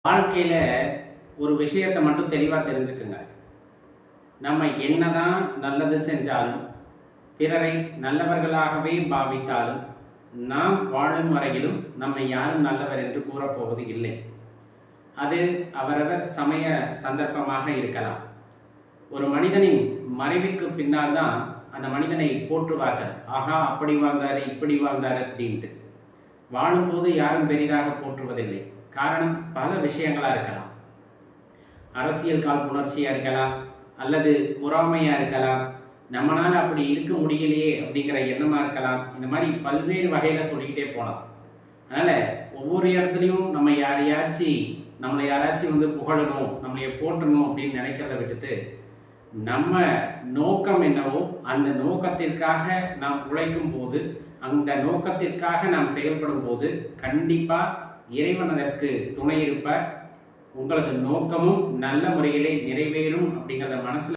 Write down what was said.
வாழ்க்கையில் ஒரு விஷயத்தை மட்டும் தெளிவாக தெரிஞ்சுக்குங்க. நம்ம என்னதான் நல்லது செஞ்சாலும், பிறரை நல்லவர்களாகவே பாவித்தாலும், நாம் வாழும் வரையிலும் நம்மை யாரும் நல்லவர் என்று கூறப்போவது இல்லை. அது அவரவர் சமய சந்தர்ப்பமாக இருக்கலாம். ஒரு மனிதனின் மறைவுக்கு பின்னால் தான் அந்த மனிதனை போற்றுவார்கள். ஆஹா, அப்படி வாழ்ந்தாரு, இப்படி வாழ்ந்தாரு அப்படின்ட்டு. வாழும்போது யாரும் பெரிதாக போற்றுவதில்லை. காரணம் பல விஷயங்களாக இருக்கலாம். அரசியல் காழ்ப்புணர்ச்சியாக இருக்கலாம், அல்லது பொறாமையாக இருக்கலாம், நம்மளால் அப்படி இருக்க முடியலையே அப்படிங்கிற எண்ணமாக இருக்கலாம். இந்த மாதிரி பல்வேறு வகையில் சொல்லிக்கிட்டே போகலாம். அதனால் ஒவ்வொரு இடத்துலையும் நம்மளை யாராச்சும் புகழணும், நம்மளைய போற்றணும் அப்படின்னு நினைக்கிறத விட்டுட்டு, நம்ம நோக்கம் என்னவோ அந்த நோக்கத்திற்காக நாம் உழைக்கும் போது, அந்த நோக்கத்திற்காக நாம் செயல்படும் போது கண்டிப்பாக இறைவன் அதற்கு துணை இருப்பார். உங்களது நோக்கமும் நல்ல முறையிலே நிறைவேறும் அப்படிங்கிறத மனசில்